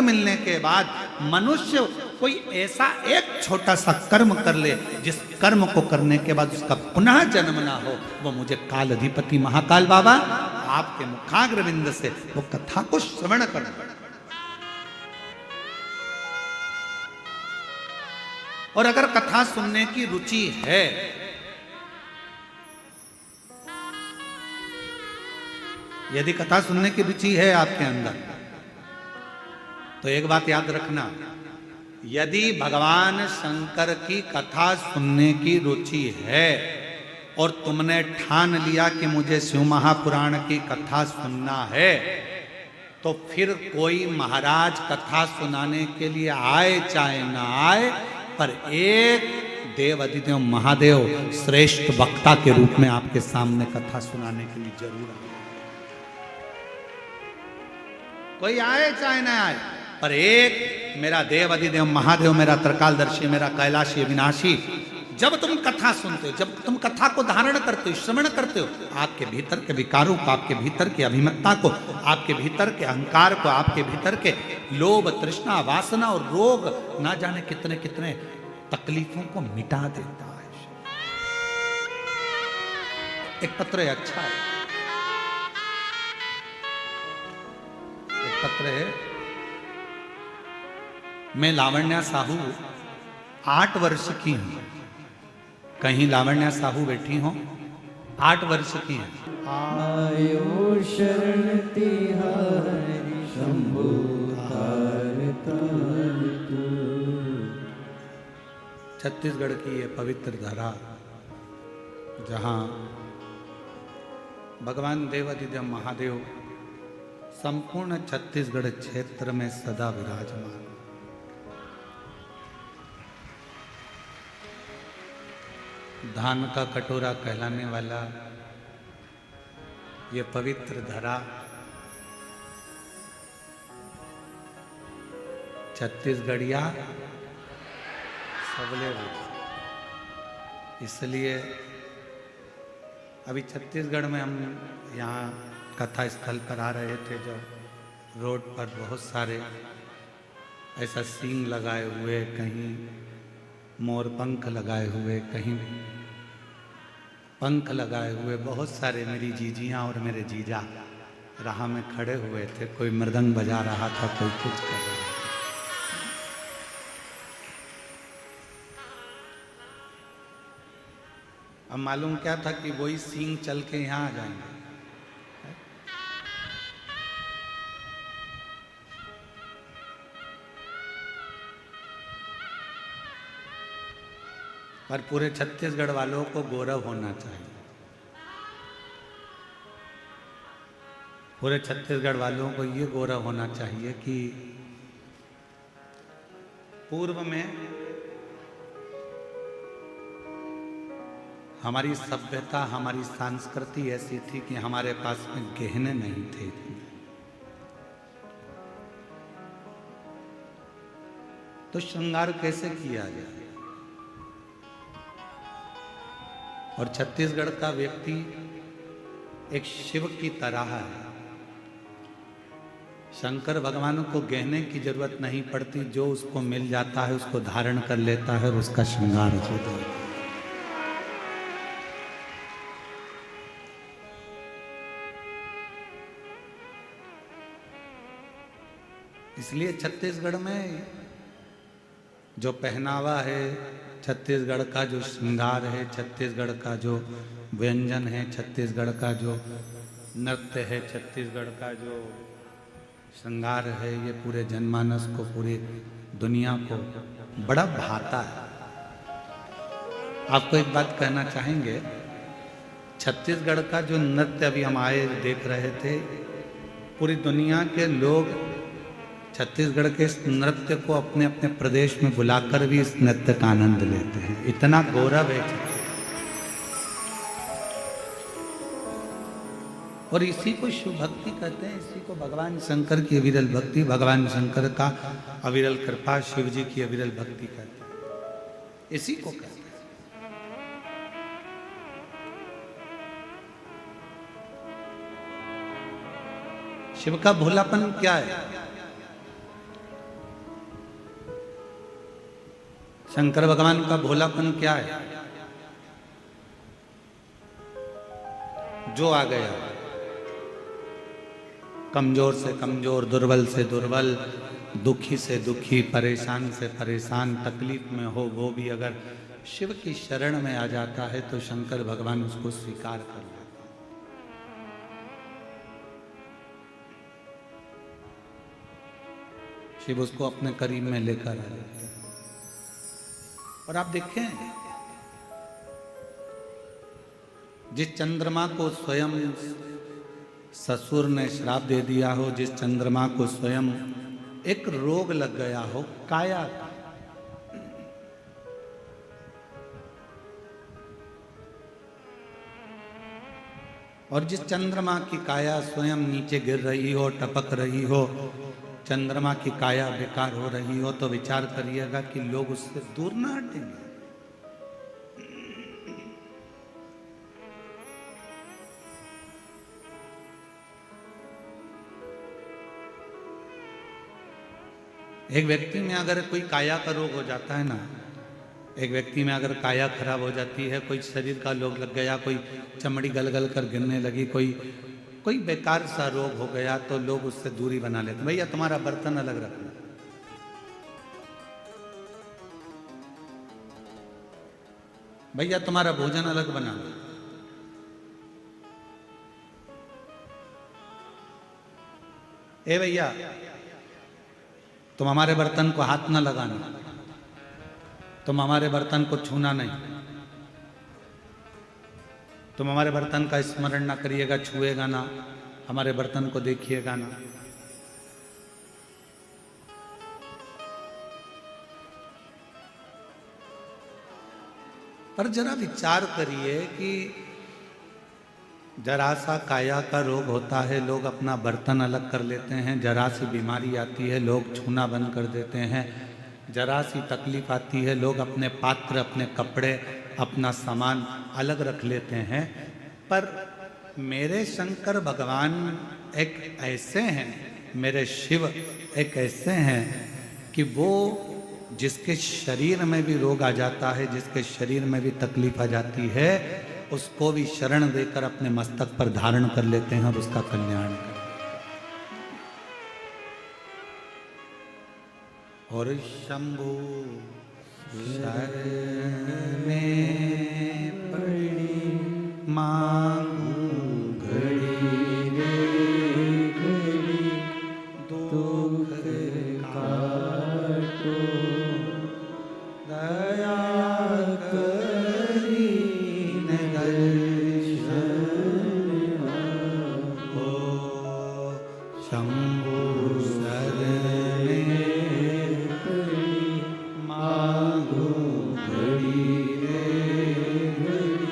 मिलने के बाद मनुष्य कोई ऐसा एक छोटा सा कर्म कर ले जिस कर्म को करने के बाद उसका पुनः जन्म ना हो, वो मुझे काल अधिपति महाकाल बाबा आपके मुखाग्रविंद से वो कथा को श्रवण कर। और अगर कथा सुनने की रुचि है, यदि कथा सुनने की रुचि है आपके अंदर, तो एक बात याद रखना, यदि भगवान शंकर की कथा सुनने की रुचि है और तुमने ठान लिया कि मुझे शिव महापुराण की कथा सुनना है, तो फिर कोई महाराज कथा सुनाने के लिए आए चाहे ना आए, पर एक देव अधिदेव महादेव श्रेष्ठ वक्ता के रूप में आपके सामने कथा सुनाने के लिए जरूर आए। कोई आए चाहे ना आए, पर एक मेरा देव अधिदेव महादेव, मेरा त्रिकालदर्शी, मेरा कैलाशी अविनाशी, जब तुम कथा सुनते हो, जब तुम कथा को धारण करते हो, श्रवण करते हो, आपके भीतर के विकारों को, आपके भीतर की अभिमत्ता को, आपके भीतर के अहंकार को, आपके भीतर के लोभ तृष्णा वासना और रोग, ना जाने कितने कितने तकलीफों को मिटा देता है। एक पत्र है, अच्छा है, एक पत्र है। मैं लावण्या साहू 8 वर्ष की हूं। कहीं लावण्या साहू बैठी हो, 8 वर्ष की है। आयो शरण तिहारी शंभु छत्तीसगढ़ की ये पवित्र धरा, जहां भगवान देवाधिदेव महादेव संपूर्ण छत्तीसगढ़ क्षेत्र में सदा विराजमान। धान का कटोरा कहलाने वाला ये पवित्र धरा छत्तीसगढ़िया सबले, इसलिए अभी छत्तीसगढ़ में हम यहाँ कथा स्थल पर आ रहे थे, जब रोड पर बहुत सारे ऐसा सींग लगाए हुए, कहीं मोर पंख लगाए हुए, कहीं पंख लगाए हुए, बहुत सारे मेरी जीजियाँ और मेरे जीजा राह में खड़े हुए थे। कोई मृदंग बजा रहा था, कोई कुछ कर रहा था। अब मालूम क्या था कि वही सींग चल के यहाँ आ जाएंगे। पर पूरे छत्तीसगढ़ वालों को गौरव होना चाहिए, पूरे छत्तीसगढ़ वालों को ये गौरव होना चाहिए कि पूर्व में हमारी सभ्यता, हमारी संस्कृति ऐसी थी कि हमारे पास में गहने नहीं थे। तो श्रृंगार कैसे किया जाए? और छत्तीसगढ़ का व्यक्ति एक शिव की तरह है। शंकर भगवान को गहने की जरूरत नहीं पड़ती, जो उसको मिल जाता है उसको धारण कर लेता है और उसका श्रृंगार हो जाता है। इसलिए छत्तीसगढ़ में जो पहनावा है, छत्तीसगढ़ का जो श्रृंगार है, छत्तीसगढ़ का जो व्यंजन है, छत्तीसगढ़ का जो नृत्य है, छत्तीसगढ़ का जो श्रृंगार है, ये पूरे जनमानस को, पूरी दुनिया को बड़ा भाता है। आपको एक बात कहना चाहेंगे, छत्तीसगढ़ का जो नृत्य अभी हम आए देख रहे थे, पूरी दुनिया के लोग छत्तीसगढ़ के इस नृत्य को अपने अपने प्रदेश में बुलाकर भी इस नृत्य का आनंद लेते हैं। इतना गौरव है। और इसी को शिव भक्ति कहते हैं, इसी को भगवान शंकर की अविरल भक्ति, भगवान शंकर का अविरल कृपा, शिव जी की अविरल भक्ति कहते हैं, इसी को कहते हैं। शिव का भोलापन क्या है? शंकर भगवान का भोलापन क्या है? जो आ गया, कमजोर से कमजोर, दुर्बल से दुर्बल, दुखी से दुखी, परेशान से परेशान, तकलीफ में हो, वो भी अगर शिव की शरण में आ जाता है तो शंकर भगवान उसको स्वीकार कर लेते हैं। शिव उसको अपने करीब में लेकर आ जाते हैं। और आप देखें, जिस चंद्रमा को स्वयं ससुर ने श्राप दे दिया हो, जिस चंद्रमा को स्वयं एक रोग लग गया हो काया का, और जिस चंद्रमा की काया स्वयं नीचे गिर रही हो, टपक रही हो, चंद्रमा की काया बेकार हो रही हो, तो विचार करिएगा कि लोग उससे दूर ना हटेंगे। एक व्यक्ति में अगर कोई काया का रोग हो जाता है ना, एक व्यक्ति में अगर काया खराब हो जाती है, कोई शरीर का रोग लग गया, कोई चमड़ी गल कर गिरने लगी, कोई बेकार सा रोग हो गया, तो लोग उससे दूरी बना लेते हैं। भैया तुम्हारा बर्तन अलग रखना, भैया तुम्हारा भोजन अलग बनाना, ए भैया तुम हमारे बर्तन को हाथ न लगाना, तुम हमारे बर्तन को छूना नहीं, तुम हमारे बर्तन का स्मरण ना करिएगा, छुएगा ना, हमारे बर्तन को देखिएगा ना। पर जरा विचार करिए कि जरा सा काया का रोग होता है, लोग अपना बर्तन अलग कर लेते हैं, जरा सी बीमारी आती है, लोग छूना बंद कर देते हैं, जरा सी तकलीफ आती है, लोग अपने पात्र, अपने कपड़े, अपना सामान अलग रख लेते हैं। पर मेरे शंकर भगवान एक ऐसे हैं, मेरे शिव एक ऐसे हैं कि वो जिसके शरीर में भी रोग आ जाता है, जिसके शरीर में भी तकलीफ आ जाती है, उसको भी शरण देकर अपने मस्तक पर धारण कर लेते हैं और उसका कल्याण करते हैं। और शंभु शरणे पड़ी मांगू घड़ी रे घड़ी, दुख काटो दया करी शंभु शरणे मांगो घड़ी रे घड़ी,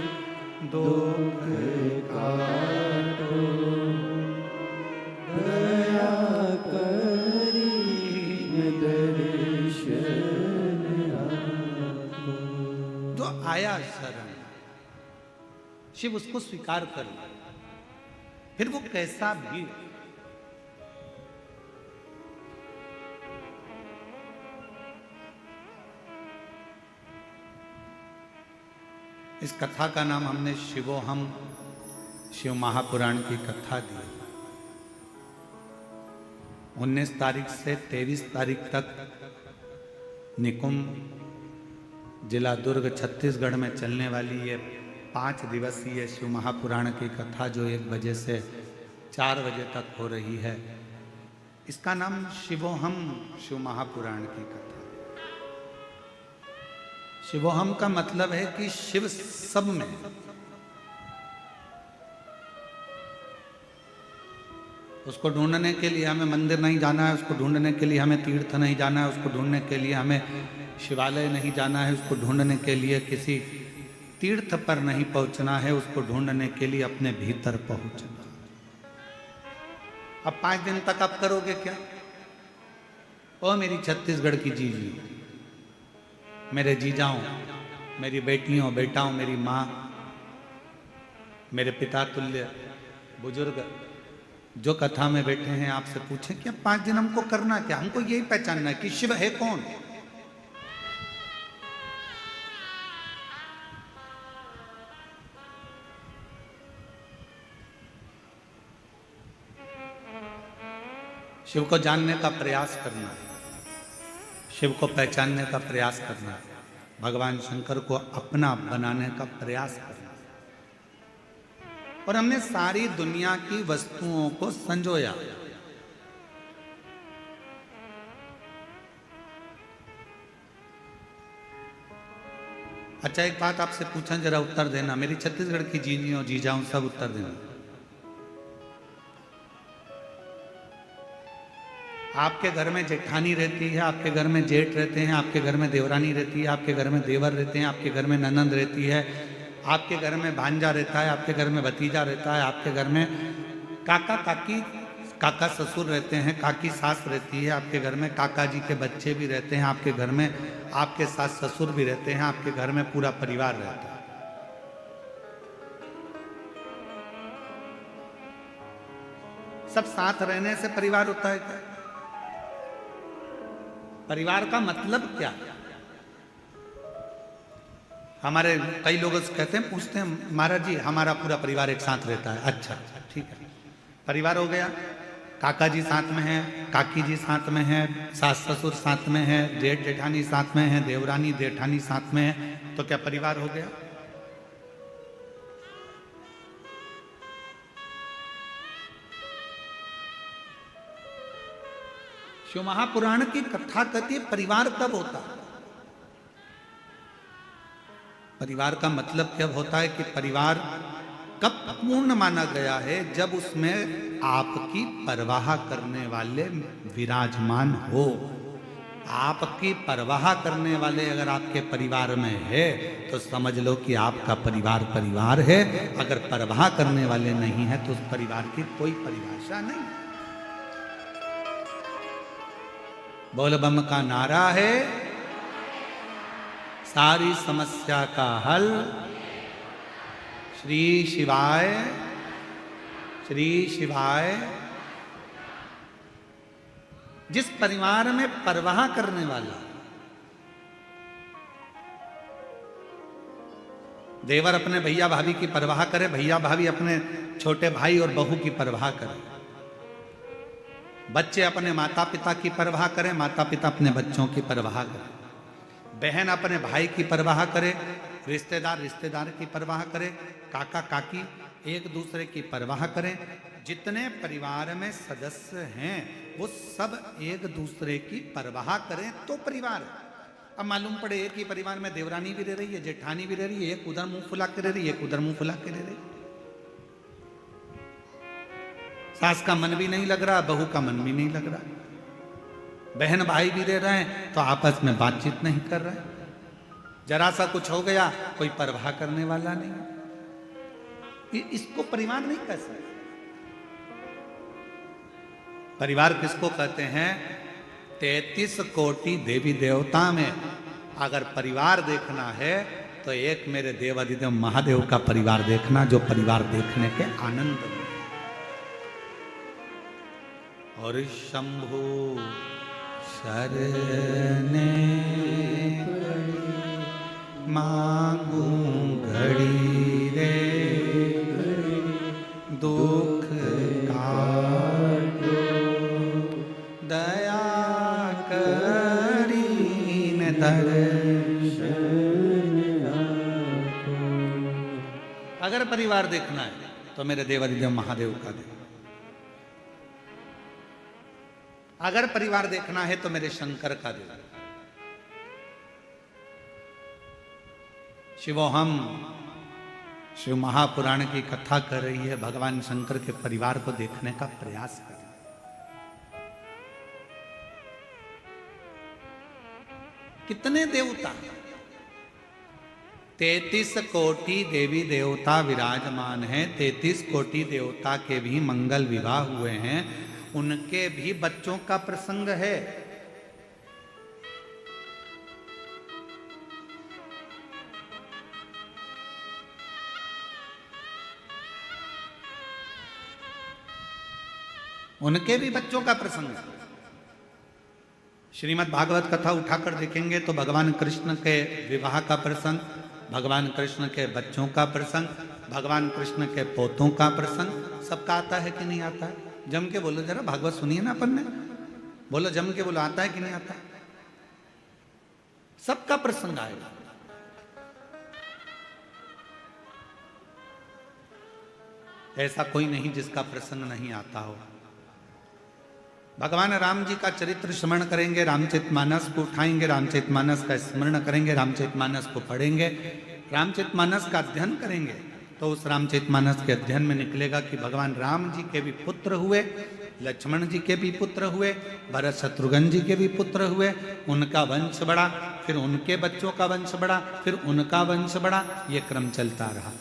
दुख काटो दया करी दर्शन आपको। जो आया शरण, शिव उसको स्वीकार कर ले, फिर वो कैसा भी। इस कथा का नाम हमने शिवोहम, शिव महापुराण की कथा दी। 19 तारीख से 23 तारीख तक निकुंभ जिला दुर्ग छत्तीसगढ़ में चलने वाली ये 5 दिवसीय शिव महापुराण की कथा, जो 1 बजे से 4 बजे तक हो रही है, इसका नाम शिवोहम, शिव महापुराण की कथा। शिवोहम का मतलब है कि शिव सब में। उसको ढूंढने के लिए हमें मंदिर नहीं जाना है, उसको ढूंढने के लिए हमें तीर्थ नहीं जाना है, उसको ढूंढने के लिए हमें शिवालय नहीं जाना है, उसको ढूंढने के लिए किसी तीर्थ पर नहीं पहुंचना है, उसको ढूंढने के लिए अपने भीतर पहुंचना। अब 5 दिन तक आप करोगे क्या? ओ मेरी छत्तीसगढ़ की जीजी, मेरे जीजाओं, मेरी बेटियों, बेटाओं, मेरी माँ, मेरे पिता तुल्य बुजुर्ग जो कथा में बैठे हैं, आपसे पूछें कि अब 5 दिन हमको करना क्या? हमको यही पहचानना है कि शिव है कौन। शिव को जानने का प्रयास करना, शिव को पहचानने का प्रयास करना, भगवान शंकर को अपना बनाने का प्रयास करना। और हमने सारी दुनिया की वस्तुओं को संजोया। अच्छा, एक बात आपसे पूछा, जरा उत्तर देना। मेरी छत्तीसगढ़ की जीनियों जीजाऊं सब उत्तर देना। आपके घर में जेठानी रहती है, आपके घर में जेठ रहते हैं, आपके घर में देवरानी रहती है, आपके घर में देवर रहते हैं, आपके घर में ननंद रहती है, आपके घर में भांजा रहता है, आपके घर में भतीजा रहता है, आपके घर में काका काकी काका ससुर रहते हैं, काकी सास रहती है, आपके घर में काका जी के बच्चे भी रहते हैं, आपके घर में आपके सास ससुर भी रहते हैं, आपके घर में पूरा परिवार रहता है। सब साथ रहने से परिवार होता है क्या? परिवार का मतलब क्या? हमारे कई लोग कहते हैं, पूछते हैं, महाराज जी हमारा पूरा परिवार एक साथ रहता है। अच्छा ठीक है, परिवार हो गया। काका जी साथ में है, काकी जी साथ में है, सास ससुर साथ में है, जेठ जेठानी साथ में है, देवरानी जेठानी साथ में है, तो क्या परिवार हो गया? शिव महापुराण की कथा कहती है परिवार कब होता है? परिवार का मतलब कब होता है कि परिवार कब पूर्ण माना गया है? जब उसमें आपकी परवाह करने वाले विराजमान हो। आपकी परवाह करने वाले अगर आपके परिवार में है तो समझ लो कि आपका परिवार परिवार है। अगर परवाह करने वाले नहीं है तो उस परिवार की कोई परिभाषा नहीं। बोल बम का नारा है, सारी समस्या का हल श्री शिवाय, श्री शिवाय। जिस परिवार में परवाह करने वाला, देवर अपने भैया भाभी की परवाह करे, भैया भाभी अपने छोटे भाई और बहू की परवाह करे, बच्चे अपने माता पिता की परवाह करें, माता पिता अपने बच्चों की परवाह करें, बहन अपने भाई की परवाह करे, रिश्तेदार रिश्तेदार की परवाह करे, काका काकी एक दूसरे की परवाह करें। जितने परिवार में सदस्य हैं वो सब एक दूसरे की परवाह करें तो परिवार है। अब मालूम पड़े एक ही परिवार में देवरानी भी रह रही है, जेठानी भी रह रही है, एक उधर मुंह फुला के रह रही है, एक उधर मुंह फुला के रह रही है। सास का मन भी नहीं लग रहा, बहू का मन भी नहीं लग रहा, बहन भाई भी रह रहे हैं तो आपस में बातचीत नहीं कर रहे। जरा सा कुछ हो गया, कोई परवाह करने वाला नहीं। इसको परिवार नहीं कह सकते। परिवार किसको कहते हैं? 33 कोटि देवी देवता में अगर परिवार देखना है तो एक मेरे देवादिदेव महादेव का परिवार देखना, जो परिवार देखने के आनंद में। और शंभु शरणे मांगू घड़ी रे, दुख काटो दया करीन दर्शन आको। अगर परिवार देखना है तो मेरे देवादिदेव महादेव का देखो। अगर परिवार देखना है तो मेरे शंकर का देखो। शिवोहम, शिव महापुराण की कथा कर रही है, भगवान शंकर के परिवार को देखने का प्रयास कर। कितने देवता? 33 कोटि देवी देवता विराजमान हैं। 33 कोटि देवता के भी मंगल विवाह हुए हैं, उनके भी बच्चों का प्रसंग है। उनके भी बच्चों का प्रसंग है। श्रीमद् भागवत कथा उठाकर देखेंगे तो भगवान कृष्ण के विवाह का प्रसंग, भगवान कृष्ण के बच्चों का प्रसंग, भगवान कृष्ण के पोतों का प्रसंग सबका आता है कि नहीं आता है? जम के बोलो जरा, भागवत सुनिए ना अपन ने। बोलो जम के बोलो, आता है कि नहीं आता? सबका प्रसंग आएगा। ऐसा कोई नहीं जिसका प्रसंग नहीं आता हो। भगवान राम जी का चरित्र स्मरण करेंगे, रामचरितमानस को उठाएंगे, रामचरितमानस का स्मरण करेंगे, रामचरितमानस को पढ़ेंगे, रामचरितमानस का अध्ययन करेंगे, तो उस रामचरितमानस के अध्ययन में निकलेगा कि भगवान राम जी के भी पुत्र हुए, लक्ष्मण जी के भी पुत्र हुए, भरत शत्रुघ्न जी के भी पुत्र हुए, उनका वंश बढ़ा, फिर उनके बच्चों का वंश बढ़ा, फिर उनका वंश बढ़ा, ये क्रम चलता रहा।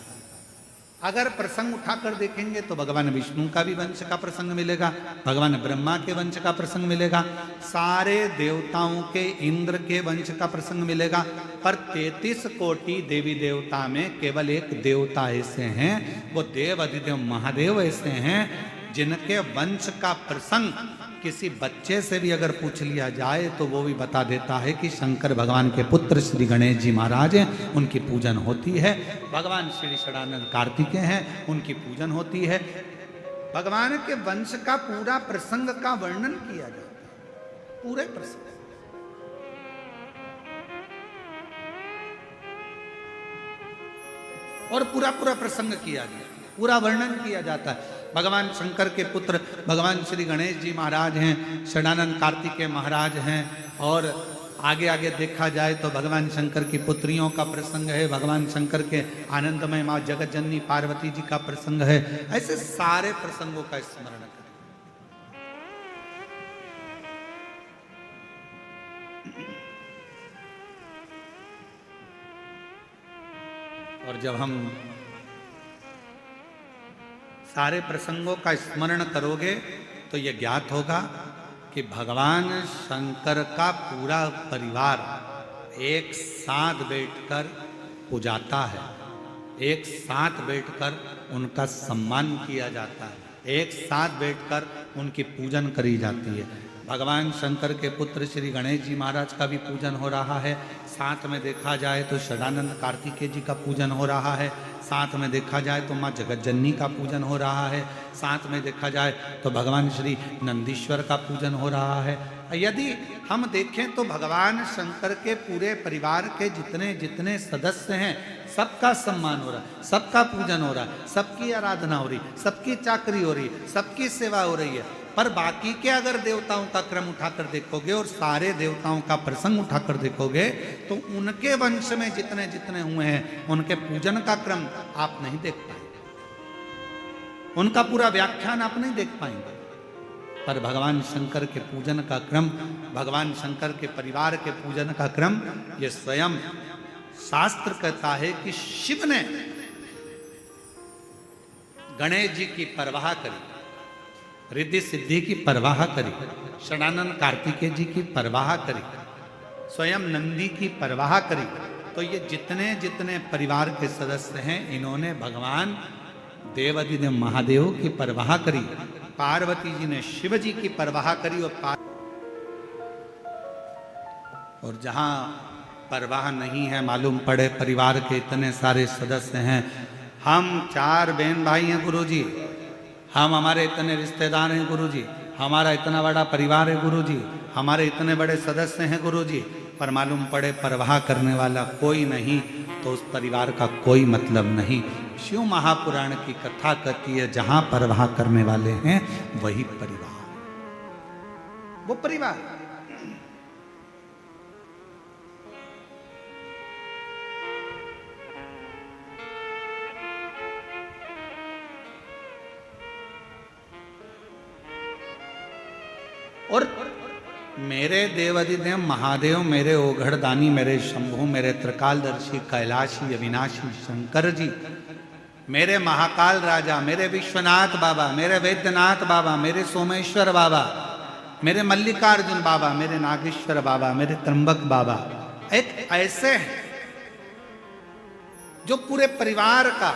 अगर प्रसंग उठाकर देखेंगे तो भगवान विष्णु का भी वंश का प्रसंग मिलेगा, भगवान ब्रह्मा के वंश का प्रसंग मिलेगा, सारे देवताओं के, इंद्र के वंश का प्रसंग मिलेगा। पर 33 कोटि देवी देवता में केवल एक देवता ऐसे हैं, वो देव अधिदेव महादेव ऐसे हैं जिनके वंश का प्रसंग किसी बच्चे से भी अगर पूछ लिया जाए तो वो भी बता देता है कि शंकर भगवान के पुत्र श्री गणेश जी महाराज हैं, उनकी पूजन होती है। भगवान श्री षडानंद कार्तिकेय हैं, उनकी पूजन होती है। भगवान के वंश का पूरा प्रसंग का वर्णन किया जाता है, पूरे प्रसंग। और पूरा पूरा प्रसंग किया गया, पूरा वर्णन किया जाता है। भगवान शंकर के पुत्र भगवान श्री गणेश जी महाराज हैं, षडानंद कार्तिकेय महाराज हैं, और आगे आगे देखा जाए तो भगवान शंकर की पुत्रियों का प्रसंग है, भगवान शंकर के आनंदमय माँ जगत जननी पार्वती जी का प्रसंग है। ऐसे सारे प्रसंगों का स्मरण करें। और जब हम सारे प्रसंगों का स्मरण करोगे तो यह ज्ञात होगा कि भगवान शंकर का पूरा परिवार एक साथ बैठकर पूजाता है, एक साथ बैठकर उनका सम्मान किया जाता है, एक साथ बैठकर उनकी पूजन करी जाती है। भगवान शंकर के पुत्र श्री गणेश जी महाराज का भी पूजन हो रहा है, साथ में देखा जाए तो षडानंद कार्तिकेय जी का पूजन हो रहा है, साथ में देखा जाए तो माँ जगत जननी का पूजन हो रहा है, साथ में देखा जाए तो भगवान श्री नंदीश्वर का पूजन हो रहा है। यदि हम देखें तो भगवान शंकर के पूरे परिवार के जितने जितने सदस्य हैं सबका सम्मान हो रहा है, सबका पूजन हो रहा है, सबकी आराधना हो रही, सबकी चाकरी हो रही, सबकी सेवा हो रही है। पर बाकी के अगर देवताओं का क्रम उठाकर देखोगे और सारे देवताओं का प्रसंग उठाकर देखोगे तो उनके वंश में जितने जितने हुए हैं उनके पूजन का क्रम आप नहीं देख पाएंगे, उनका पूरा व्याख्यान आप नहीं देख पाएंगे। पर भगवान शंकर के पूजन का क्रम, भगवान शंकर के परिवार के पूजन का क्रम, ये स्वयं शास्त्र कहता है कि शिव ने गणेश जी की परवाह करी, रिद्धि सिद्धि की परवाह करी, षडानंद कार्तिकेय जी की परवाह करी, स्वयं नंदी की परवाह करी। तो ये जितने जितने परिवार के सदस्य हैं इन्होंने भगवान देवाधिदेव महादेव की परवाह करी, पार्वती जी ने शिव जी की परवाह करी। और जहां परवाह नहीं है, मालूम पड़े परिवार के इतने सारे सदस्य हैं, हम 4 बहन भाई हैं गुरुजी, हम हमारे इतने रिश्तेदार हैं गुरुजी, हमारा इतना बड़ा परिवार है गुरुजी, हमारे इतने बड़े सदस्य हैं गुरुजी, पर मालूम पड़े परवाह करने वाला कोई नहीं, तो उस परिवार का कोई मतलब नहीं। शिव महापुराण की कथा कहती है जहां परवाह करने वाले हैं वही परिवार, वो परिवार। और मेरे देवाधिदेव महादेव, मेरे ओघड़दानी, मेरे शंभु, मेरे त्रिकालदर्शी कैलाशी अविनाशी शंकर जी, मेरे महाकाल राजा, मेरे विश्वनाथ बाबा, मेरे वैद्यनाथ बाबा, मेरे सोमेश्वर बाबा, मेरे मल्लिकार्जुन बाबा, मेरे नागेश्वर बाबा, मेरे त्र्यंबक बाबा, एक ऐसे हैं जो पूरे परिवार का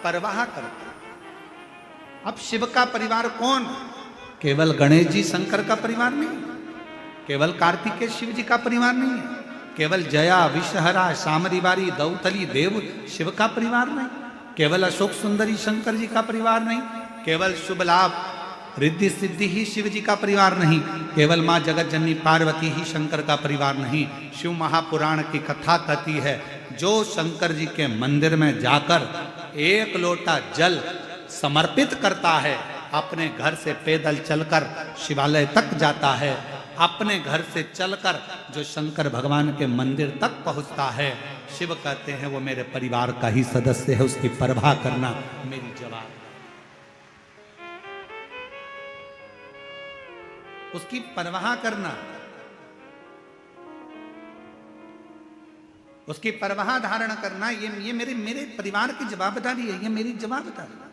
परवाह करते। अब शिव का परिवार कौन? केवल गणेश जी शंकर का परिवार नहीं, केवल कार्तिकेय शिव जी का परिवार नहीं है, केवल जया विषहरा शामरी बारी दौतली देव शिव का परिवार नहीं, केवल अशोक सुंदरी शंकर जी का परिवार नहीं, केवल शुभ लाभ रिद्धि सिद्धि ही शिव जी का परिवार नहीं, केवल माँ जगत जननी पार्वती ही शंकर का परिवार नहीं। शिव महापुराण की कथा कहती है, जो शंकर जी के मंदिर में जाकर एक लोटा जल समर्पित करता है, अपने घर से पैदल चलकर शिवालय तक जाता है, अपने घर से चलकर जो शंकर भगवान के मंदिर तक पहुंचता है, शिव कहते हैं वो मेरे परिवार का ही सदस्य है, उसकी परवाह करना मेरी जवाब, उसकी परवाह करना, उसकी परवाह धारण करना, ये मेरे मेरे परिवार की जवाबदारी है, ये मेरी जवाबदारी।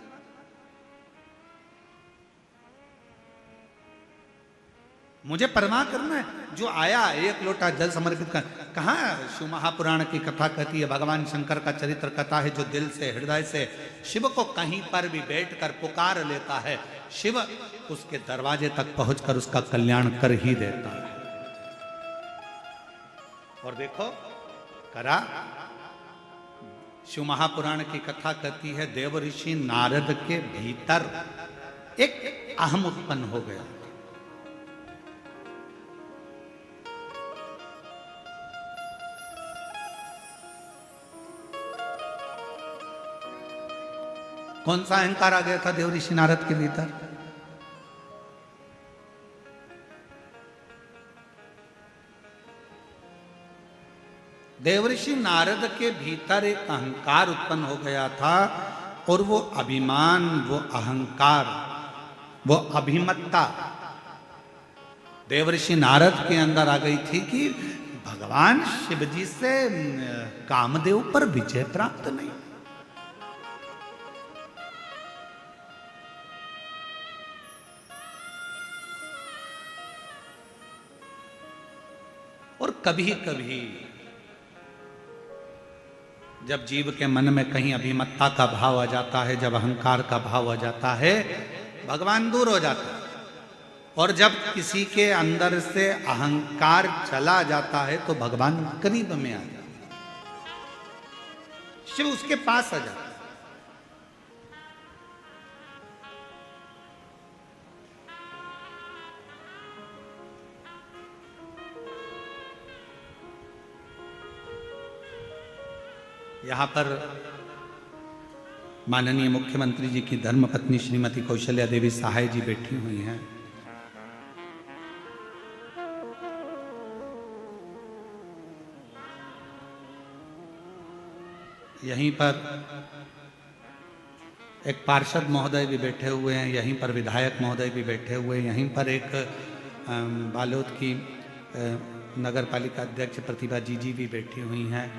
मुझे परवाह करना है। जो आया एक लोटा जल समर्पित कर, कहा शिव महापुराण की कथा कहती है, भगवान शंकर का चरित्र कथा है, जो दिल से हृदय से शिव को कहीं पर भी बैठकर पुकार लेता है, शिव उसके दरवाजे तक पहुंचकर उसका कल्याण कर ही देता है। और देखो करा, शिव महापुराण की कथा कहती है, देव ऋषि नारद के भीतर एक अहम उत्पन्न हो गया। कौन सा अहंकार आ गया था देव ऋषि नारद के भीतर? देवर्षि नारद के भीतर एक अहंकार उत्पन्न हो गया था, और वो अभिमान, वो अहंकार, वो अभिमत्ता देवर्षि नारद के अंदर आ गई थी कि भगवान शिव जी से कामदेव पर विजय प्राप्त नहीं। और कभी कभी जब जीव के मन में कहीं अभिमत्ता का भाव आ जाता है, जब अहंकार का भाव आ जाता है, भगवान दूर हो जाता है। और जब किसी के अंदर से अहंकार चला जाता है तो भगवान करीब में आ जाता है, शिव उसके पास आ जाता है। यहाँ पर माननीय मुख्यमंत्री जी की धर्मपत्नी श्रीमती कौशल्या देवी सहाय जी बैठी हुई हैं। यहीं पर एक पार्षद महोदय भी बैठे हुए हैं, यहीं पर विधायक महोदय भी बैठे हुए हैं, यहीं पर एक बालोद की नगर पालिका अध्यक्ष प्रतिभा जी भी बैठी हुई हैं।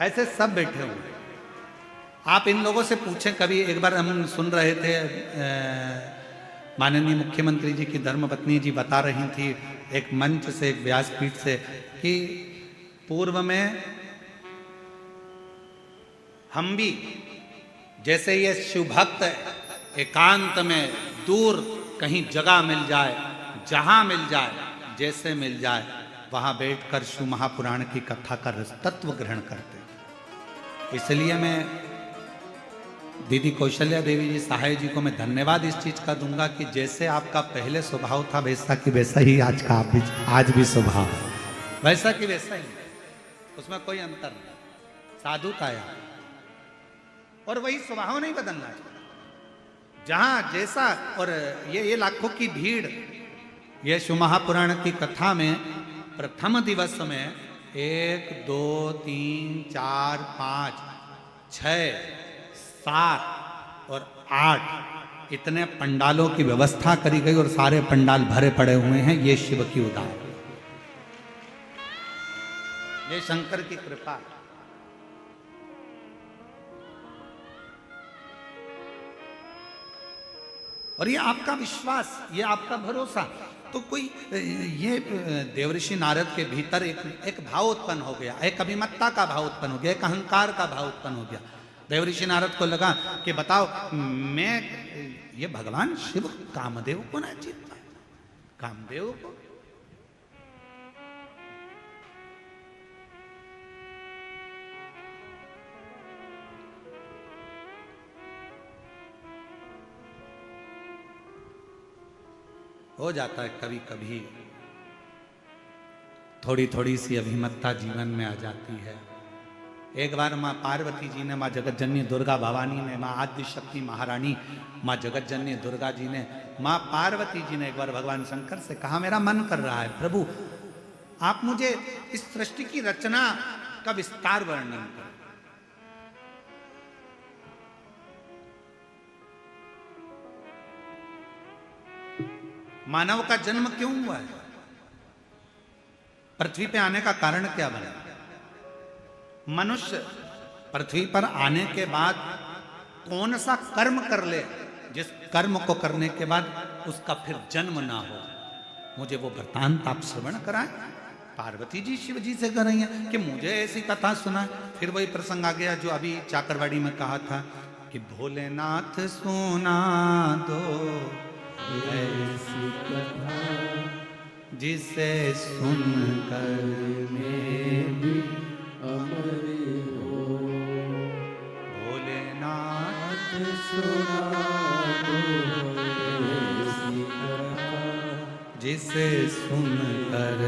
ऐसे सब बैठे हुए हैं। आप इन लोगों से पूछें, कभी एक बार हम सुन रहे थे, माननीय मुख्यमंत्री जी की धर्मपत्नी जी बता रही थी एक मंच से, एक व्यासपीठ से, कि पूर्व में हम भी जैसे ये शिव भक्त एकांत में दूर कहीं जगह मिल जाए, जहां मिल जाए, जैसे मिल जाए, वहां बैठकर शिव महापुराण की कथा का रस तत्व ग्रहण करते। इसलिए मैं दीदी कौशल्या देवी जी सहाय जी को मैं धन्यवाद इस चीज का दूंगा कि जैसे आपका पहले स्वभाव था वैसा कि वैसा ही आज का आज भी स्वभाव है, वैसा कि वैसा ही, उसमें कोई अंतर नहीं, साधुता है और वही स्वभाव नहीं बदलना चाहिए। जहां जैसा, और ये लाखों की भीड़, ये शिव महापुराण की कथा में प्रथम दिवस में 1 2 3 4 5 6 7 और 8 इतने पंडालों की व्यवस्था करी गई और सारे पंडाल भरे पड़े हुए हैं। ये शिव की उदाहरण, ये शंकर की कृपा। और ये आपका विश्वास, ये आपका भरोसा। तो कोई ये देवर्षि नारद के भीतर एक भाव उत्पन्न हो गया, एक अभिमत्ता का भाव उत्पन्न हो गया, एक अहंकार का भाव उत्पन्न हो गया। देवर्षि नारद को लगा कि बताओ, मैं ये भगवान शिव कामदेव को ना जीत पाए, कामदेव को। हो जाता है कभी कभी, थोड़ी थोड़ी सी अभिमतता जीवन में आ जाती है। एक बार माँ पार्वती जी ने, माँ जगतजननी दुर्गा भवानी ने, माँ आदि शक्ति महारानी माँ जगतजननी दुर्गा जी ने, माँ पार्वती जी ने एक बार भगवान शंकर से कहा, मेरा मन कर रहा है प्रभु आप मुझे इस सृष्टि की रचना का विस्तार वर्णन करें। मानव का जन्म क्यों हुआ है, पृथ्वी पे आने का कारण क्या बना, मनुष्य पृथ्वी पर आने के बाद कौन सा कर्म कर ले जिस कर्म को करने के बाद उसका फिर जन्म ना हो, मुझे वो वृत्तांत आप श्रवण कराएं। पार्वती जी शिव जी से कर रही हैं कि मुझे ऐसी कथा सुना। फिर वही प्रसंग आ गया जो अभी चाकरवाड़ी में कहा था कि भोलेनाथ सुना दो ऐसी कथा जिसे सुनकर मैं भी अमर हो। भोलेनाथ सुना दो ऐसी कथा जिसे सुनकर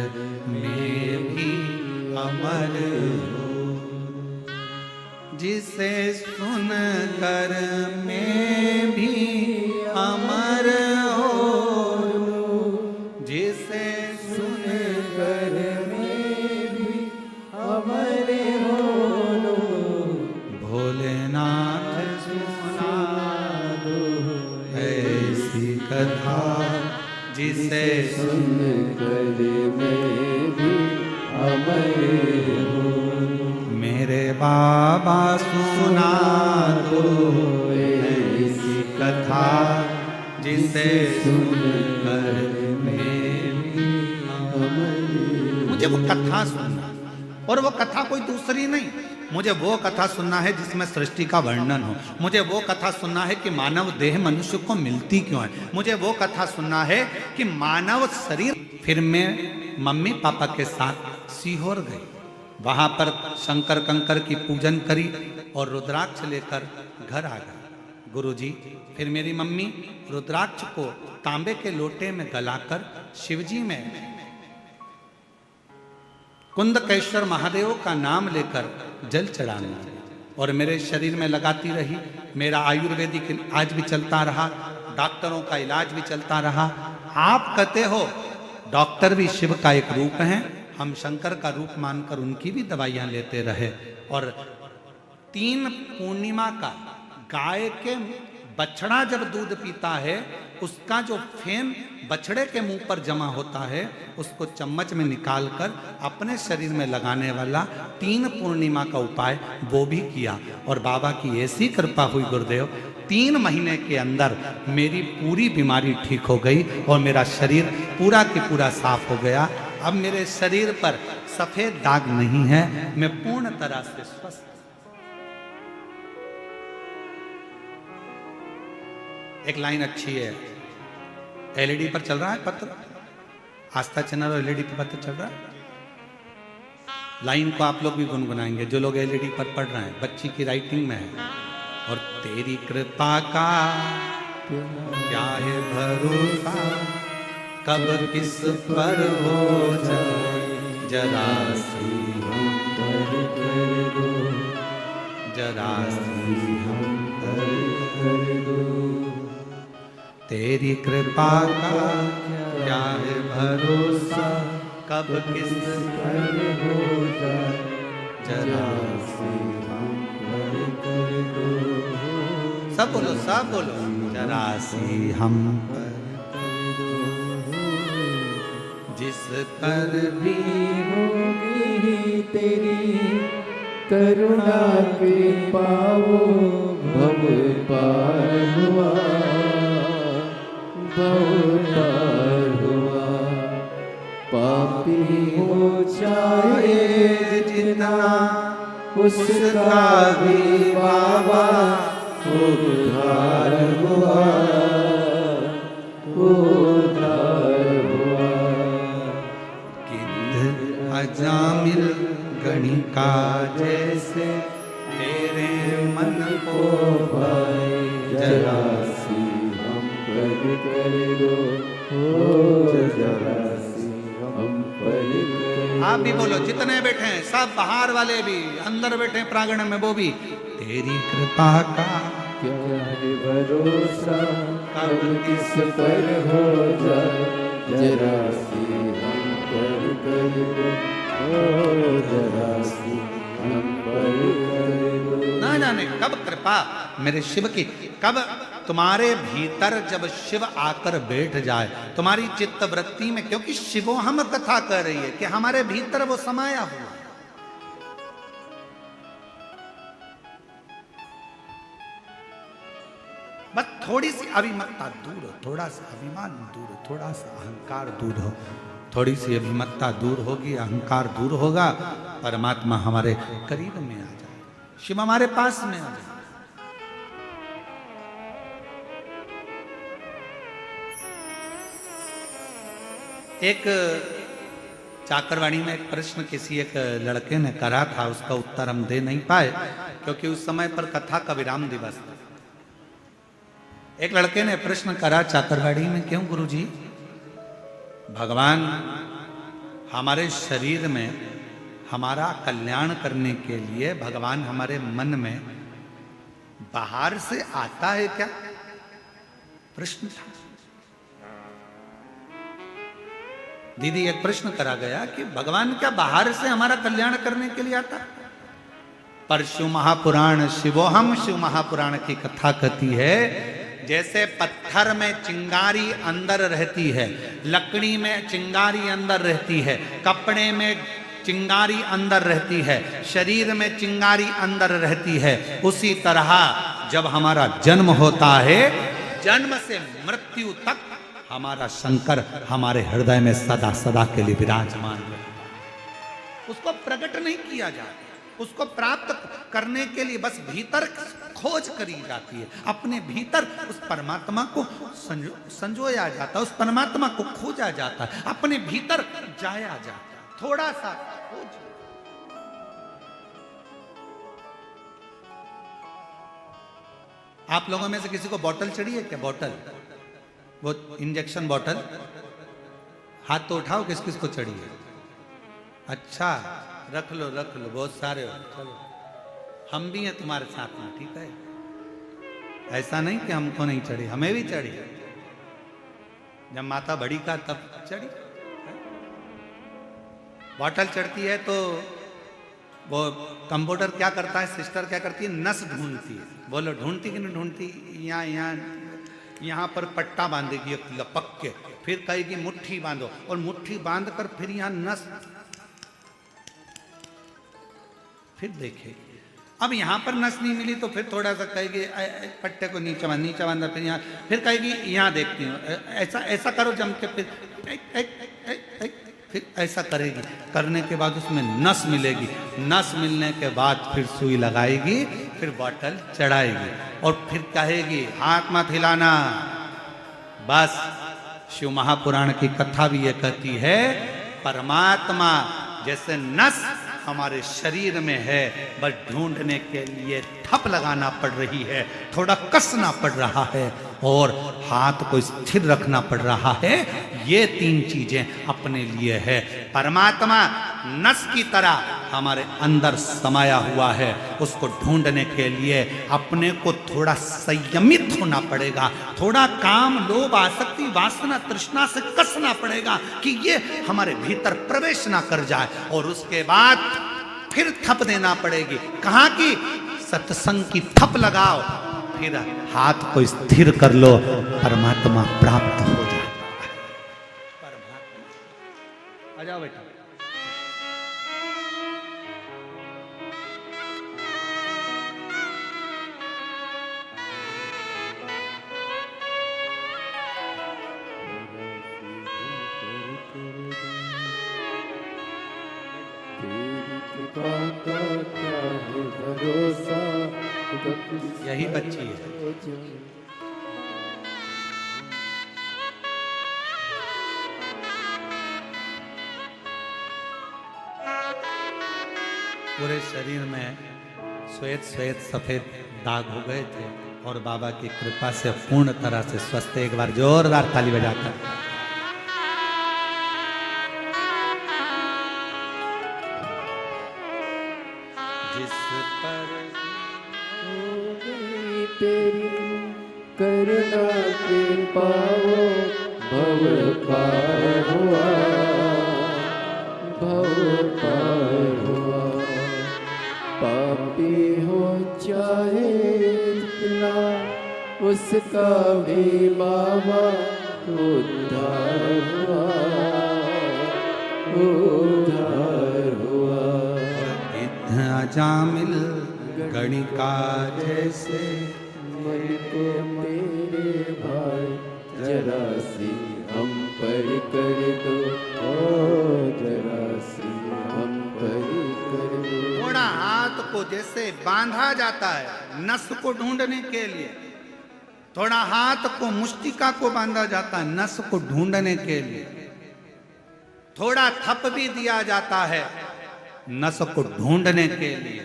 मैं भी अमर हो, जिसे सुनकर मैं भी अमर हो, जिसे सुनकर मैं भी अमर हो। भोलेनाथ सुना दो ऐसी कथा जिसे सुनकर मैं भी अमर हो। मेरे बाबा सुना दो ऐसी कथा जिसे सुनकर मैं भी अमर हो। मुझे वो कथा सुनना, और वो कथा कोई दूसरी नहीं, मुझे वो कथा सुनना है जिसमें सृष्टि का वर्णन हो। मुझे वो कथा सुनना है कि मानव देह मनुष्य को मिलती क्यों है। मुझे वो कथा सुनना है कि मानव शरीर। फिर मैं मम्मी पापा के साथ सीहोर गई, वहां पर शंकर कंकर की पूजन करी और रुद्राक्ष लेकर घर आ गए। गुरुजी, फिर मेरी मम्मी रुद्राक्ष को तांबे के लोटे में गलाकर शिवजी में कुंदकेश्वर महादेव का नाम लेकर जल चढ़ाना, और मेरे शरीर में लगाती रही। मेरा आयुर्वेदिक आज भी चलता रहा, डॉक्टरों का इलाज भी चलता रहा। आप कहते हो डॉक्टर भी शिव का एक रूप है, हम शंकर का रूप मानकर उनकी भी दवाइयां लेते रहे। और 3 पूर्णिमा का गाय के बछड़ा जब दूध पीता है, उसका जो फेन बछड़े के मुंह पर जमा होता है, उसको चम्मच में निकालकर अपने शरीर में लगाने वाला 3 पूर्णिमा का उपाय वो भी किया। और बाबा की ऐसी कृपा हुई गुरुदेव, 3 महीने के अंदर मेरी पूरी बीमारी ठीक हो गई और मेरा शरीर पूरा के पूरा साफ हो गया। अब मेरे शरीर पर सफेद दाग नहीं है, मैं पूर्ण तरह से स्वस्थ। एक लाइन अच्छी है, एलईडी पर चल रहा है पत्र, आस्था चैनल और एलईडी पर पत्र चल रहा है। लाइन को आप लोग भी गुनगुनाएंगे जो लोग एलईडी पर पढ़ रहे हैं, बच्ची की राइटिंग में है। और तेरी कृपा का क्या है भरोसा, कब किस पर हो जाए जरा सी हम पर कर दो, जरा सी हम पर दो। तेरी कृपा का क्या है भरोसा, कब किस पर हो जाए जरा सी हम पर कर दो। सब बोलो, सब बोलो, जरा सी हम पर कर दो। जिस पर भी होगी तेरी करुणा कृपा वो भव पार हुआ, भव पार हुआ। पापी हो चाहे जितना उसका भी बाबा उद्धार हुआ, उद्धार हुआ। गिद्ध अजामिल गणिका जैसे तेरे मन को भाई जरा सी हम पर कर दो। हो जरा सी हम पर कर आप भी बोलो, जितने बैठे हैं सब, बाहर वाले भी, अंदर बैठे हैं प्रांगण में वो भी, तेरी कृपा का क्या है भरोसा कब किस पर हो जाए, जरा सी हम पर कर दो, हो जरा सी हम पर कर दो। ना जाने कब कृपा मेरे शिव की, कब तुम्हारे भीतर जब शिव आकर बैठ जाए तुम्हारी चित्त वृत्ति में, क्योंकि शिवो हम कथा कर रही है कि हमारे भीतर वो समाया हुआ है। बस थोड़ी सी अभिमत्ता दूर हो, थोड़ा सा अभिमान दूर हो, थोड़ा सा अहंकार दूर हो, थोड़ी सी अभिमत्ता दूर होगी, अहंकार दूर होगा, परमात्मा हमारे करीब में आ जाए, शिव हमारे पास में आ जाए। एक चाकरवाणी में एक प्रश्न किसी एक लड़के ने करा था, उसका उत्तर हम दे नहीं पाए क्योंकि उस समय पर कथा का विराम दिवस था। एक लड़के ने प्रश्न करा चाकरवाड़ी में, क्यों गुरुजी भगवान हमारे शरीर में हमारा कल्याण करने के लिए भगवान हमारे मन में बाहर से आता है क्या? प्रश्न था। दीदी एक प्रश्न करा गया कि भगवान क्या बाहर से हमारा कल्याण करने के लिए आता? पर शिव महापुराण, शिवोहम शिव महापुराण की कथा कहती है, जैसे पत्थर में चिंगारी अंदर रहती है, लकड़ी में चिंगारी अंदर रहती है, कपड़े में चिंगारी अंदर रहती है, शरीर में चिंगारी अंदर रहती है, उसी तरह जब हमारा जन्म होता है, जन्म से मृत्यु तक हमारा शंकर हमारे हृदय में सदा सदा के लिए विराजमान है। उसको प्रकट नहीं किया जाता, उसको प्राप्त करने के लिए बस भीतर खोज करी जाती है, अपने भीतर उस परमात्मा को संजोया जाता है, उस परमात्मा को खोजा जाता है, अपने भीतर जाया जाता है, थोड़ा सा खोज। आप लोगों में से किसी को बोतल चढ़ी है क्या? बोतल, वो इंजेक्शन बोतल, हाथ तो उठाओ, किस किस को चढ़ी है? अच्छा, रख लो रख लो, बहुत सारे हो, चलो हम भी हैं तुम्हारे साथ में, ठीक है? ऐसा नहीं कि हमको नहीं चढ़ी, हमें भी चढ़ी। जब माता बड़ी का तब चढ़ी। बोतल चढ़ती है तो वो कंप्यूटर क्या करता है, सिस्टर क्या करती है, नस ढूंढती है। बोलो ढूंढती कि नहीं ढूंढती? यहाँ पर पट्टा बांधेगी एक लपक के, फिर कहेगी मुट्ठी बांधो, और मुट्ठी बांध कर फिर यहाँ नस, फिर देखेगी। अब यहाँ पर नस नहीं मिली तो फिर थोड़ा सा कहेगी पट्टे को नीचे बांधा, फिर यहाँ, फिर कहेगी यहाँ देखती हूँ, ऐसा ऐसा करो जम के, फिर ऐसा करेगी। करने के बाद उसमें नस मिलेगी, नस मिलने के बाद फिर सुई लगाएगी, फिर बॉटल चढ़ाएगी, और फिर कहेगी हाथ मत हिलाना। बस शिव महापुराण की कथा भी ये कहती है, परमात्मा जैसे नस हमारे शरीर में है, बस ढूंढने के लिए ठप लगाना पड़ रही है, थोड़ा कसना पड़ रहा है, और हाथ को स्थिर रखना पड़ रहा है। ये तीन चीजें अपने लिए है। परमात्मा नस की तरह हमारे अंदर समाया हुआ है, उसको ढूंढने के लिए अपने को थोड़ा संयमित होना पड़ेगा, थोड़ा काम, लोभ, आसक्ति, वासना, तृष्णा से कसना पड़ेगा कि ये हमारे भीतर प्रवेश ना कर जाए, और उसके बाद फिर थप देना पड़ेगी। कहाँ की? सत्संग की थप लगाओ, फिर हाथ को स्थिर कर लो, परमात्मा प्राप्त हो जाए। परमात्मा आ जाओ बेटा। यही बच्ची है। पूरे शरीर में श्वेत श्वेत सफेद दाग हो गए थे, और बाबा की कृपा से पूर्ण तरह से स्वस्थ। एक बार जोरदार ताली बजाकर जिस पर हो गई तेरी करुणा कृपा वो भव पार हुआ, भव पार हुआ। पापी हो चाहे जितना उसका भी बाबा उद्धार हुआ, उद्धार हुआ। अजामिल गणिका जैसे मन को तेरे भाई जरा सी हम पर कर दो, ओ जरा सी हम पर कर दो। थोड़ा हाथ को जैसे बांधा जाता है नस को ढूंढने के लिए, थोड़ा हाथ को मुष्टिका को बांधा जाता है नस को ढूंढने के लिए, थोड़ा थप भी दिया जाता है नस को ढूंढने के लिए,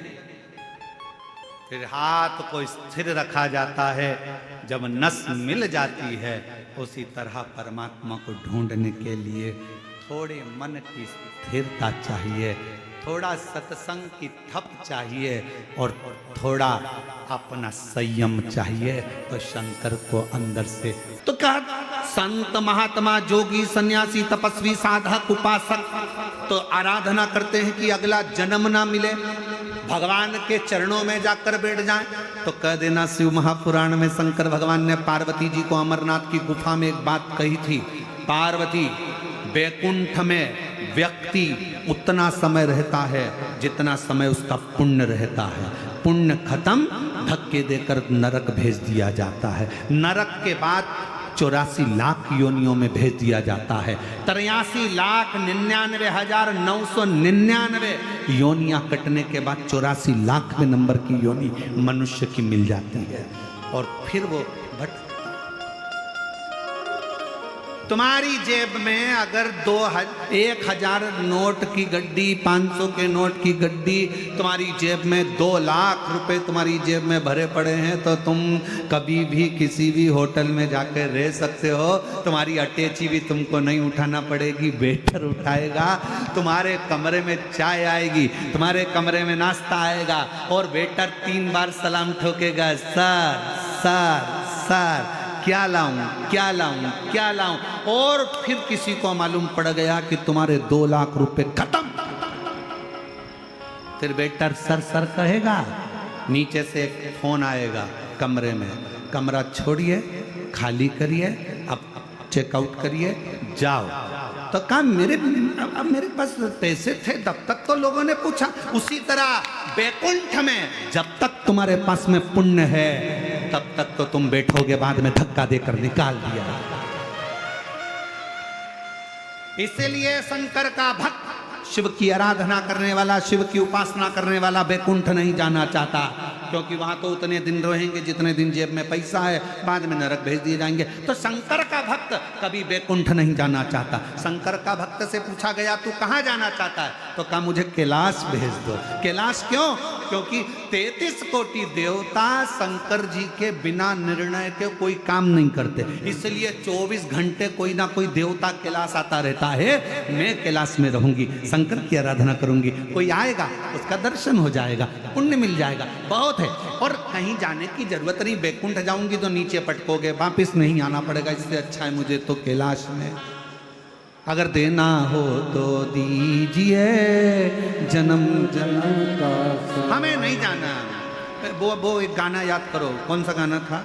फिर हाथ को स्थिर रखा जाता है जब नस मिल जाती है। उसी तरह परमात्मा को ढूंढने के लिए थोड़े मन की स्थिरता चाहिए, थोड़ा सत्संग की थप चाहिए और थोड़ा अपना संयम चाहिए, तो शंकर को अंदर से तो कहा संत महात्मा जोगी सन्यासी तपस्वी साधक उपासक तो आराधना करते हैं कि अगला जन्म ना मिले, भगवान के चरणों में जाकर बैठ जाएं। तो कह देना शिव महापुराण में शंकर भगवान ने पार्वती जी को अमरनाथ की गुफा में एक बात कही थी, पार्वती वैकुंठ में व्यक्ति उतना समय रहता है जितना समय उसका पुण्य रहता है, पुण्य खत्म धक्के देकर नरक भेज दिया जाता है, नरक के बाद 84 लाख योनियों में भेज दिया जाता है, 83,99,999 योनियां कटने के बाद 84 लाखवें नंबर की योनि मनुष्य की मिल जाती है। और फिर वो तुम्हारी जेब में अगर 1,000 नोट की गड्डी, 500 के नोट की गड्डी, तुम्हारी जेब में 2 लाख रुपए तुम्हारी जेब में भरे पड़े हैं, तो तुम कभी भी किसी भी होटल में जाकर रह सकते हो, तुम्हारी अटैची भी तुमको नहीं उठाना पड़ेगी, वेटर उठाएगा, तुम्हारे कमरे में चाय आएगी, तुम्हारे कमरे में नाश्ता आएगा और वेटर 3 बार सलाम ठोकेगा, सर सर सर क्या लाऊं क्या लाऊं क्या लाऊं, और फिर किसी को मालूम पड़ गया कि तुम्हारे 2 लाख रुपए खत्म, फिर वेटर सर सर कहेगा, नीचे से एक फोन आएगा कमरे में, कमरा छोड़िए, खाली करिए, अब चेकआउट करिए, जाओ। तो कहा अब मेरे पास पैसे थे तब तक तो लोगों ने पूछा। उसी तरह वैकुंठ में जब तक तुम्हारे पास में पुण्य है तब तक तो तुम बैठोगे, बाद में धक्का देकर निकाल दिया। इसलिए शंकर का भक्त, शिव की आराधना करने वाला, शिव की उपासना करने वाला वैकुंठ नहीं जाना चाहता, क्योंकि वहां तो उतने दिन रहेंगे जितने दिन जेब में पैसा है, बाद में नरक भेज दिए जाएंगे। तो शंकर का भक्त कभी वैकुंठ नहीं जाना चाहता। शंकर का भक्त से पूछा गया तू कहाँ जाना चाहता है, तो कहा मुझे कैलाश भेज दो। कैलाश क्यों? क्योंकि 33 कोटि देवता शंकर जी के बिना निर्णय के कोई काम नहीं करते, इसलिए 24 घंटे कोई ना कोई देवता कैलाश आता रहता है। मैं कैलाश में रहूंगी, शंकर की आराधना करूंगी, कोई आएगा उसका दर्शन हो जाएगा, पुण्य मिल जाएगा, बहुत है। और कहीं जाने की जरूरत नहीं, वैकुंठ जाऊंगी तो नीचे पटकोगे, वापिस नहीं आना पड़ेगा, इससे अच्छा है मुझे तो कैलाश में। अगर देना हो तो दीजिए जन्म जन्म का, हमें नहीं जाना। वो एक गाना याद करो, कौन सा गाना था?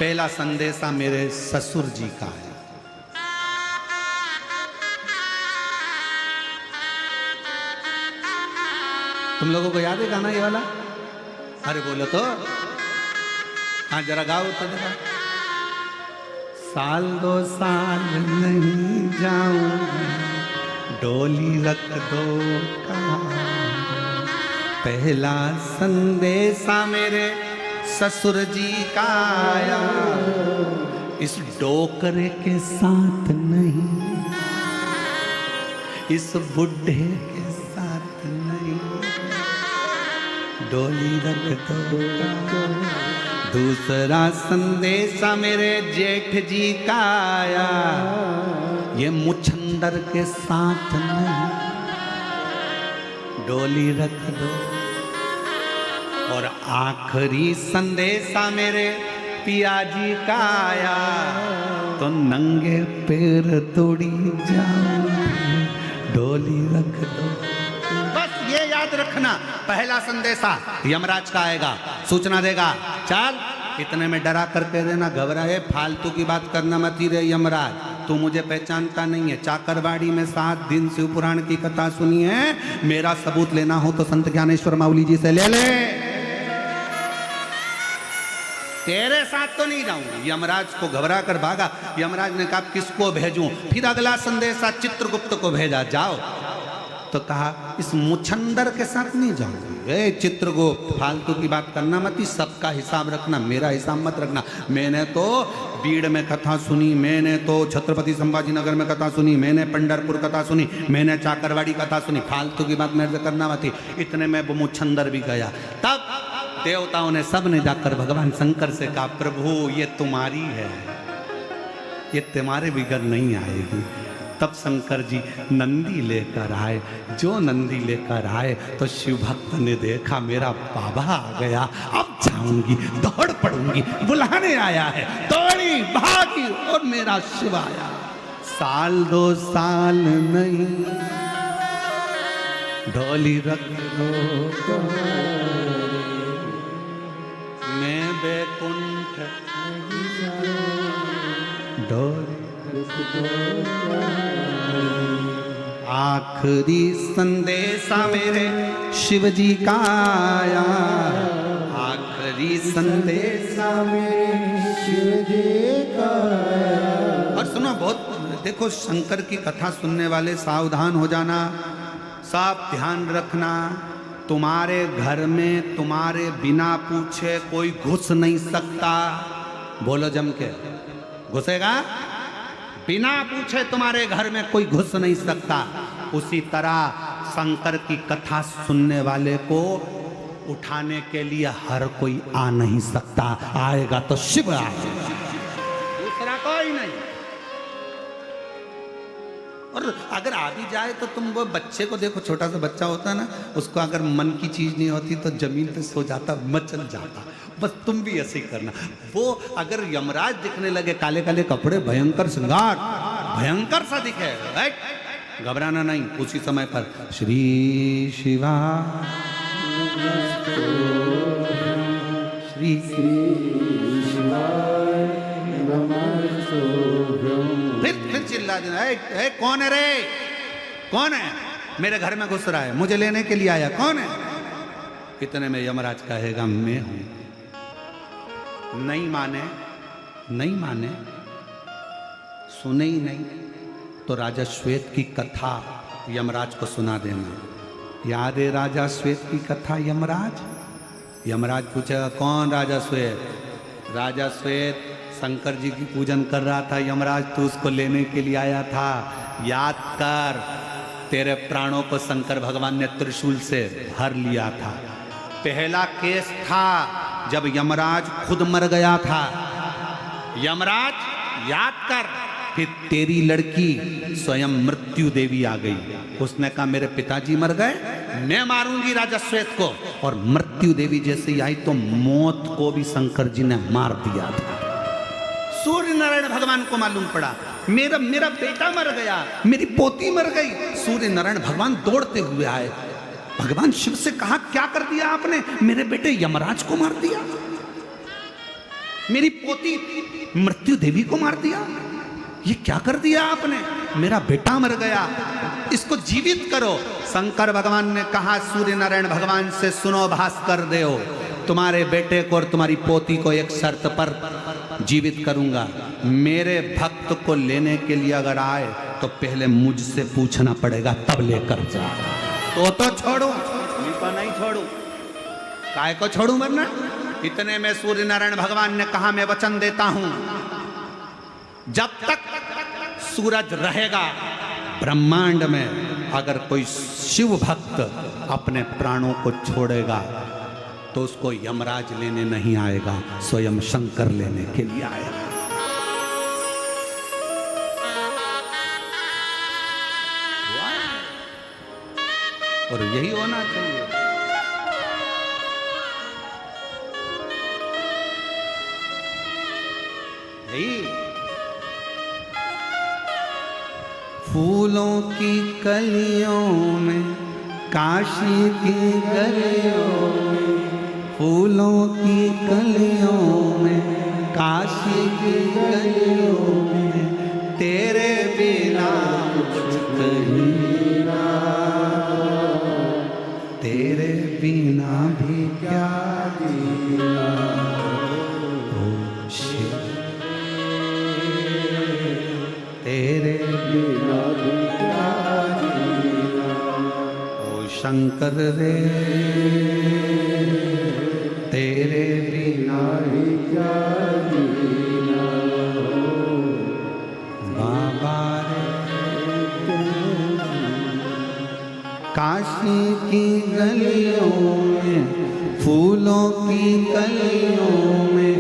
पहला संदेशा मेरे ससुर जी का है। तुम लोगों को याद है गाना ये वाला? अरे बोलो तो, हाँ जरा गाओ तो जरा। साल 2 साल नहीं जाऊंगा, डोली रख दो कहाँ। पहला संदेशा मेरे ससुर जी का आया, इस डोकरे के साथ नहीं, इस बुढ़े के साथ नहीं, डोली रख दो। दूसरा संदेशा मेरे जेठ जी का आया, ये मुछंदर के साथ नहीं, डोली रख दो। और आखिरी संदेशा मेरे पिया जी का आया, तो नंगे पैर दौड़ी जाऊंगी, डोली रख दो। बस ये याद रखना, पहला संदेशा यमराज का आएगा, सूचना देगा, चल इतने में डरा कर कह देना, घबराए फालतू की बात करना मत ही रे यमराज, तू मुझे पहचानता नहीं है, चाकरबाड़ी में 7 दिन शिव पुराण की कथा सुनी है, मेरा सबूत लेना हो तो संत ज्ञानेश्वर माउली जी से ले ले, तेरे साथ तो नहीं जाऊंगी। यमराज को घबरा कर भागा। यमराज ने कहा किसको भेजूं? फिर अगला संदेशा चित्रगुप्त को भेजा, जाओ। तो कहा इस मुछंदर के साथ नहीं जाऊंगी। ए चित्रगुप्त, फालतू की बात करना मत, सबका हिसाब रखना, मेरा हिसाब मत रखना। मैंने तो बीड़ में कथा सुनी, मैंने तो छत्रपति संभाजी नगर में कथा सुनी, मैंने पंढरपुर कथा सुनी, मैंने चाकरवाड़ी कथा सुनी, फालतू की बात मेरे से करना मत। इतने में वो मुछंदर भी गया। तब देवताओं ने सब ने जाकर भगवान शंकर से कहा, प्रभु ये तुम्हारी है, ये तुम्हारे बिगड़ नहीं आएगी। तब शंकर जी नंदी लेकर आए। जो नंदी लेकर आए तो शिव भक्त ने देखा मेरा बाबा आ गया, अब जाऊंगी, दौड़ पड़ूंगी, बुलाने आया है, दौड़ी भागी और मेरा शिव आया। 1 2 साल नहीं, डोली रख दो, मैं बैकुंठ डोली। आखिरी संदेशा मेरे शिव जी का आया, आखिरी संदेशा मेरे शिव जी का आया। और सुनो, बहुत देखो, शंकर की कथा सुनने वाले सावधान हो जाना, सब ध्यान रखना। तुम्हारे घर में तुम्हारे बिना पूछे कोई घुस नहीं सकता। बोलो जम के, घुसेगा? बिना पूछे तुम्हारे घर में कोई घुस नहीं सकता। उसी तरह शंकर की कथा सुनने वाले को उठाने के लिए हर कोई आ नहीं सकता, आएगा तो शिव आएगा, दूसरा कोई नहीं। और अगर आ भी जाए तो तुम वो बच्चे को देखो, छोटा सा बच्चा होता है ना, उसको अगर मन की चीज नहीं होती तो जमीन पे सो जाता, मचल जाता। बस तुम भी ऐसे ही करना। वो अगर यमराज दिखने लगे, काले काले कपड़े, भयंकर श्रृंगार, भयंकर सा दिखे, घबराना नहीं। उसी समय पर श्री शिवा श्री फिर चिल्ला देना, ए, कौन है रे, कौन है मेरे घर में घुस रहा है, मुझे लेने के लिए आया, कौन है? इतने में यमराज कहेगा मैं हूं। नहीं माने, नहीं माने, सुने ही नहीं तो राजा श्वेत की कथा यमराज को सुना देना। याद है राजा श्वेत की कथा? यमराज यमराज पूछेगा कौन राजा श्वेत? राजा श्वेत शंकर जी की पूजन कर रहा था, यमराज तू उसको लेने के लिए आया था, याद कर, तेरे प्राणों को शंकर भगवान ने त्रिशूल से भर लिया था। पहला केस था जब यमराज खुद मर गया था, यमराज याद कर। फिर तेरी लड़की स्वयं मृत्यु देवी आ गई, उसने कहा मेरे पिताजी मर गए, मैं मारूंगी राजा श्वेत को। और मृत्यु देवी जैसे ही आई तो मौत को भी शंकर जी ने मार दिया था। सूर्य नारायण भगवान को मालूम पड़ा मेरा बेटा मर गया, मेरी पोती मर गई। सूर्य नारायण भगवान दौड़ते हुए आए, भगवान शिव से कहा क्या कर दिया आपने? मेरे बेटे यमराज को मार दिया, मेरी पोती मृत्यु देवी को मार दिया, ये क्या कर दिया आपने? मेरा बेटा मर गया, इसको जीवित करो। शंकर भगवान ने कहा सूर्य नारायण भगवान से, सुनो भास्कर देव, तुम्हारे बेटे को और तुम्हारी पोती को एक शर्त पर जीवित करूंगा। मेरे भक्त को लेने के लिए अगर आए तो पहले मुझसे पूछना पड़ेगा, तब लेकर जा। तो छोड़ू, नहीं छोड़ू, काय को छोड़ू वरना? इतने में सूर्य नारायण भगवान ने कहा मैं वचन देता हूं, जब तक सूरज रहेगा ब्रह्मांड में अगर कोई शिव भक्त अपने प्राणों को छोड़ेगा तो उसको यमराज लेने नहीं आएगा, स्वयं शंकर लेने के लिए आएगा। और यही होना चाहिए। यही फूलों की कलियों में, काशी की गलियों में, फूलों की कलियों में, काशी की गलियों में, तेरे बिना कुछ कहीं ना, तेरे बिना भी क्या जीना। ओ शिव तेरे बिना भी क्या जीना। ओ शंकर रे तेरे बिना भी क्या जीना। बाबा रे काशी की गलियों में, फूलों की कलियों में,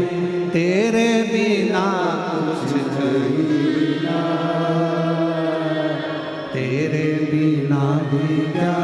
तेरे बिना कुछ कहीं ना, तेरे बिना भी क्या